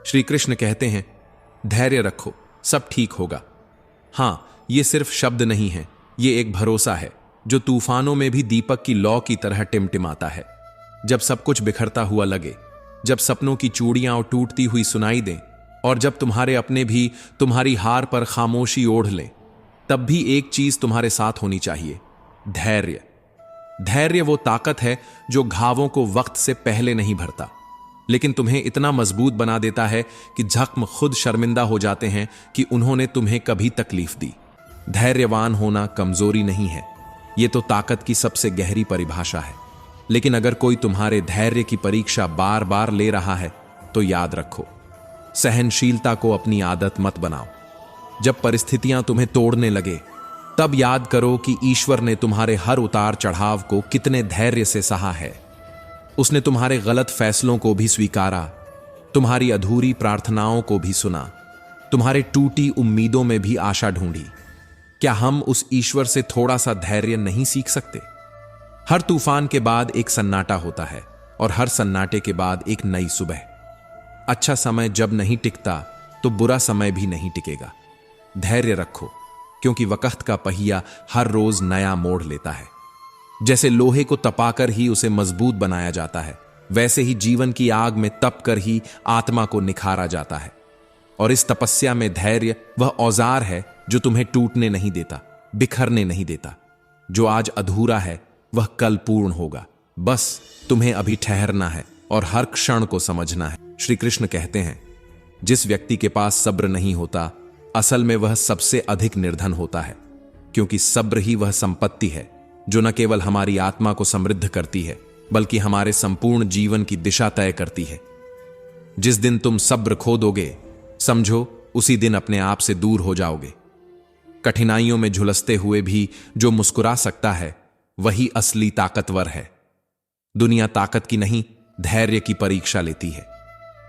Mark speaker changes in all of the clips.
Speaker 1: श्री कृष्ण कहते हैं, धैर्य रखो, सब ठीक होगा। हां, ये सिर्फ शब्द नहीं है, ये एक भरोसा है जो तूफानों में भी दीपक की लौ की तरह टिमटिमाता है। जब सब कुछ बिखरता हुआ लगे, जब सपनों की चूड़ियां और टूटती हुई सुनाई दें, और जब तुम्हारे अपने भी तुम्हारी हार पर खामोशी ओढ़ लें, तब भी एक चीज तुम्हारे साथ होनी चाहिए, धैर्य। धैर्य वो ताकत है जो घावों को वक्त से पहले नहीं भरता, लेकिन तुम्हें इतना मजबूत बना देता है कि जख्म खुद शर्मिंदा हो जाते हैं कि उन्होंने तुम्हें कभी तकलीफ दी। धैर्यवान होना कमजोरी नहीं है, ये तो ताकत की सबसे गहरी परिभाषा है। लेकिन अगर कोई तुम्हारे धैर्य की परीक्षा बार बार ले रहा है, तो याद रखो, सहनशीलता को अपनी आदत मत बनाओ। जब परिस्थितियां तुम्हें तोड़ने लगे, तब याद करो कि ईश्वर ने तुम्हारे हर उतार चढ़ाव को कितने धैर्य से सहा है। उसने तुम्हारे गलत फैसलों को भी स्वीकारा, तुम्हारी अधूरी प्रार्थनाओं को भी सुना, तुम्हारे टूटी उम्मीदों में भी आशा ढूंढी। क्या हम उस ईश्वर से थोड़ा सा धैर्य नहीं सीख सकते? हर तूफान के बाद एक सन्नाटा होता है, और हर सन्नाटे के बाद एक नई सुबह। अच्छा समय जब नहीं टिकता, तो बुरा समय भी नहीं टिकेगा। धैर्य रखो, क्योंकि वक्त का पहिया हर रोज नया मोड़ लेता है। जैसे लोहे को तपाकर ही उसे मजबूत बनाया जाता है, वैसे ही जीवन की आग में तप कर ही आत्मा को निखारा जाता है। और इस तपस्या में धैर्य वह औजार है जो तुम्हें टूटने नहीं देता, बिखरने नहीं देता। जो आज अधूरा है वह कल पूर्ण होगा। बस तुम्हें अभी ठहरना है और हर क्षण को समझना है। श्री कृष्ण कहते हैं, जिस व्यक्ति के पास सब्र नहीं होता, असल में वह सबसे अधिक निर्धन होता है, क्योंकि सब्र ही वह संपत्ति है जो न केवल हमारी आत्मा को समृद्ध करती है, बल्कि हमारे संपूर्ण जीवन की दिशा तय करती है। जिस दिन तुम सब्र खो दोगे, समझो उसी दिन अपने आप से दूर हो जाओगे। कठिनाइयों में झुलसते हुए भी जो मुस्कुरा सकता है, वही असली ताकतवर है। दुनिया ताकत की नहीं, धैर्य की परीक्षा लेती है।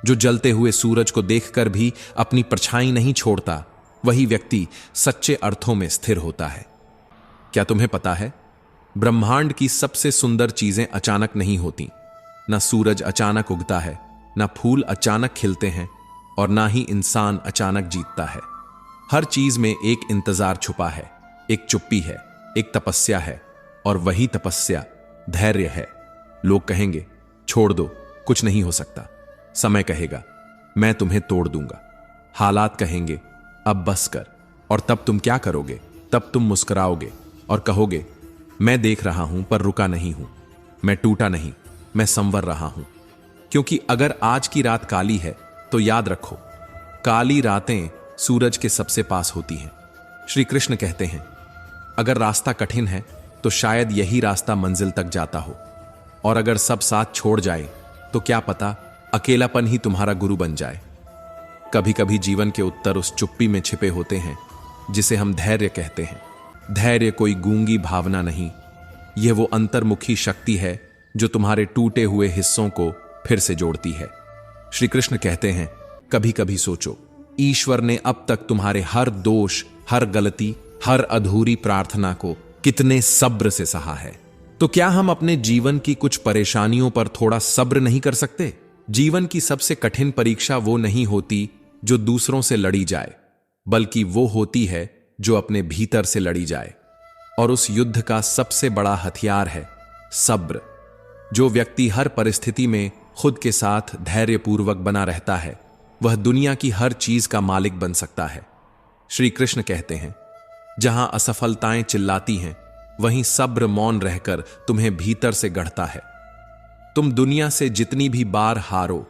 Speaker 1: जो जलते हुए सूरज को देखकर भी अपनी परछाई नहीं छोड़ता, वही व्यक्ति सच्चे अर्थों में स्थिर होता है। क्या तुम्हें पता है, ब्रह्मांड की सबसे सुंदर चीजें अचानक नहीं होती। ना सूरज अचानक उगता है, ना फूल अचानक खिलते हैं, और ना ही इंसान अचानक जीतता है। हर चीज में एक इंतजार छुपा है, एक चुप्पी है, एक तपस्या है, और वही तपस्या धैर्य है। लोग कहेंगे, छोड़ दो, कुछ नहीं हो सकता। समय कहेगा, मैं तुम्हें तोड़ दूंगा। हालात कहेंगे, अब बस कर। और तब तुम क्या करोगे? तब तुम मुस्कुराओगे और कहोगे, मैं देख रहा हूं पर रुका नहीं हूं, मैं टूटा नहीं, मैं संवर रहा हूं। क्योंकि अगर आज की रात काली है, तो याद रखो, काली रातें सूरज के सबसे पास होती हैं। श्री कृष्ण कहते हैं, अगर रास्ता कठिन है, तो शायद यही रास्ता मंजिल तक जाता हो। और अगर सब साथ छोड़ जाए, तो क्या पता अकेलापन ही तुम्हारा गुरु बन जाए। कभी कभी जीवन के उत्तर उस चुप्पी में छिपे होते हैं, जिसे हम धैर्य कहते हैं। धैर्य कोई गूंगी भावना नहीं, यह वो अंतर्मुखी शक्ति है जो तुम्हारे टूटे हुए हिस्सों को फिर से जोड़ती है। श्री कृष्ण कहते हैं, कभी कभी सोचो, ईश्वर ने अब तक तुम्हारे हर दोष, हर गलती, हर अधूरी प्रार्थना को कितने सब्र से सहा है। तो क्या हम अपने जीवन की कुछ परेशानियों पर थोड़ा सब्र नहीं कर सकते? जीवन की सबसे कठिन परीक्षा वो नहीं होती जो दूसरों से लड़ी जाए, बल्कि वो होती है जो अपने भीतर से लड़ी जाए। और उस युद्ध का सबसे बड़ा हथियार है सब्र। जो व्यक्ति हर परिस्थिति में खुद के साथ धैर्यपूर्वक बना रहता है, वह दुनिया की हर चीज का मालिक बन सकता है। श्री कृष्ण कहते हैं, जहां असफलताएं चिल्लाती हैं, वहीं सब्र मौन रहकर तुम्हें भीतर से गढ़ता है। तुम दुनिया से जितनी भी बार हारो,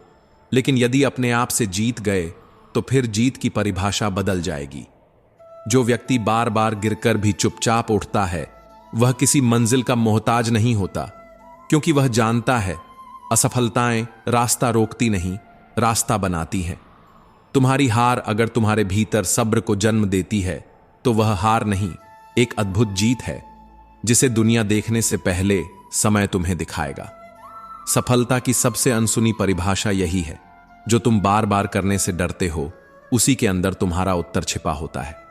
Speaker 1: लेकिन यदि अपने आप से जीत गए, तो फिर जीत की परिभाषा बदल जाएगी। जो व्यक्ति बार बार गिरकर भी चुपचाप उठता है, वह किसी मंजिल का मोहताज नहीं होता, क्योंकि वह जानता है असफलताएं रास्ता रोकती नहीं, रास्ता बनाती हैं। तुम्हारी हार अगर तुम्हारे भीतर सब्र को जन्म देती है, तो वह हार नहीं, एक अद्भुत जीत है, जिसे दुनिया देखने से पहले समय तुम्हें दिखाएगा। सफलता की सबसे अनसुनी परिभाषा यही है, जो तुम बार बार करने से डरते हो, उसी के अंदर तुम्हारा उत्तर छिपा होता है।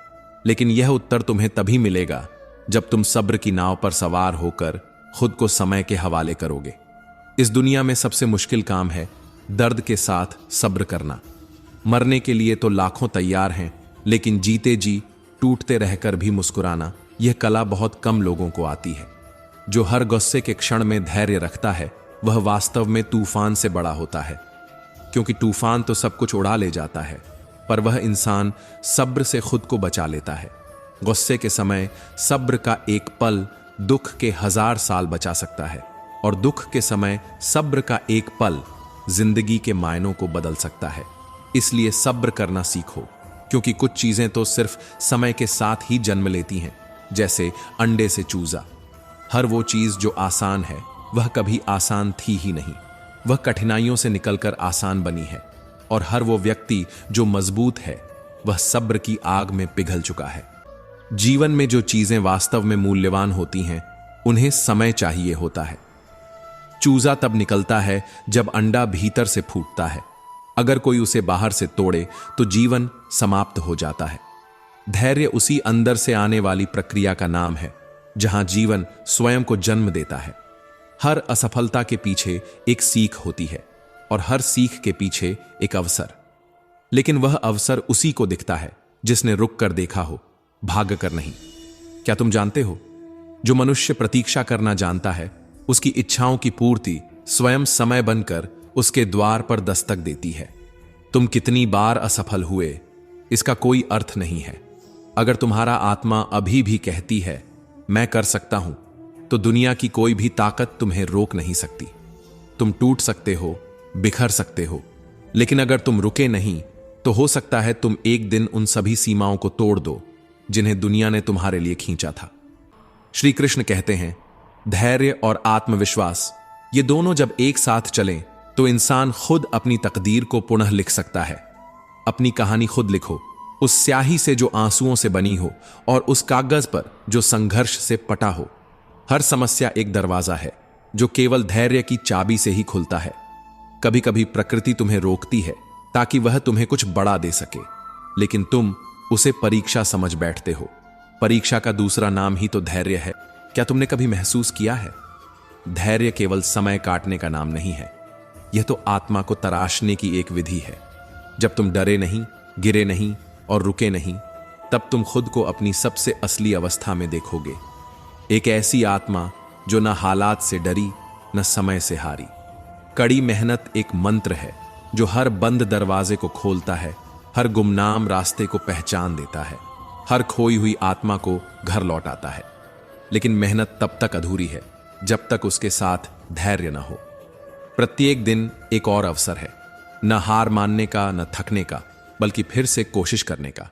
Speaker 1: लेकिन यह उत्तर तुम्हें तभी मिलेगा जब तुम सब्र की नाव पर सवार होकर खुद को समय के हवाले करोगे। इस दुनिया में सबसे मुश्किल काम है दर्द के साथ सब्र करना। मरने के लिए तो लाखों तैयार हैं, लेकिन जीते जी टूटते रहकर भी मुस्कुराना, यह कला बहुत कम लोगों को आती है। जो हर गुस्से के क्षण में धैर्य रखता है वह वास्तव में तूफान से बड़ा होता है, क्योंकि तूफान तो सब कुछ उड़ा ले जाता है, पर वह इंसान सब्र से खुद को बचा लेता है। गुस्से के समय सब्र का एक पल दुख के 1000 साल बचा सकता है, और दुख के समय सब्र का एक पल जिंदगी के मायनों को बदल सकता है। इसलिए सब्र करना सीखो, क्योंकि कुछ चीजें तो सिर्फ समय के साथ ही जन्म लेती हैं, जैसे अंडे से चूजा। हर वो चीज जो आसान है वह कभी आसान थी ही नहीं, वह कठिनाइयों से निकलकर आसान बनी है। और हर वो व्यक्ति जो मजबूत है वह सब्र की आग में पिघल चुका है। जीवन में जो चीजें वास्तव में मूल्यवान होती हैं उन्हें समय चाहिए होता है। चूजा तब निकलता है जब अंडा भीतर से फूटता है। अगर कोई उसे बाहर से तोड़े तो जीवन समाप्त हो जाता है। धैर्य उसी अंदर से आने वाली प्रक्रिया का नाम है जहां जीवन स्वयं को जन्म देता है। हर असफलता के पीछे एक सीख होती है, और हर सीख के पीछे एक अवसर। लेकिन वह अवसर उसी को दिखता है जिसने रुक कर देखा हो, भाग कर नहीं। क्या तुम जानते हो, जो मनुष्य प्रतीक्षा करना जानता है उसकी इच्छाओं की पूर्ति स्वयं समय बनकर उसके द्वार पर दस्तक देती है। तुम कितनी बार असफल हुए इसका कोई अर्थ नहीं है। अगर तुम्हारा आत्मा अभी भी कहती है मैं कर सकता हूं, तो दुनिया की कोई भी ताकत तुम्हें रोक नहीं सकती। तुम टूट सकते हो, बिखर सकते हो, लेकिन अगर तुम रुके नहीं तो हो सकता है तुम एक दिन उन सभी सीमाओं को तोड़ दो जिन्हें दुनिया ने तुम्हारे लिए खींचा था। श्री कृष्ण कहते हैं, धैर्य और आत्मविश्वास ये दोनों जब एक साथ चलें तो इंसान खुद अपनी तकदीर को पुनः लिख सकता है। अपनी कहानी खुद लिखो, उस स्याही से जो आंसुओं से बनी हो और उस कागज पर जो संघर्ष से पटा हो। हर समस्या एक दरवाजा है जो केवल धैर्य की चाबी से ही खुलता है। कभी कभी प्रकृति तुम्हें रोकती है ताकि वह तुम्हें कुछ बड़ा दे सके, लेकिन तुम उसे परीक्षा समझ बैठते हो। परीक्षा का दूसरा नाम ही तो धैर्य है। क्या तुमने कभी महसूस किया है, धैर्य केवल समय काटने का नाम नहीं है, यह तो आत्मा को तराशने की एक विधि है। जब तुम डरे नहीं, गिरे नहीं और रुके नहीं, तब तुम खुद को अपनी सबसे असली अवस्था में देखोगे। एक ऐसी आत्मा जो न हालात से डरी न समय से हारी। कड़ी मेहनत एक मंत्र है जो हर बंद दरवाजे को खोलता है, हर गुमनाम रास्ते को पहचान देता है, हर खोई हुई आत्मा को घर लौटाता है। लेकिन मेहनत तब तक अधूरी है जब तक उसके साथ धैर्य न हो। प्रत्येक दिन एक और अवसर है, न हार मानने का, न थकने का, बल्कि फिर से कोशिश करने का।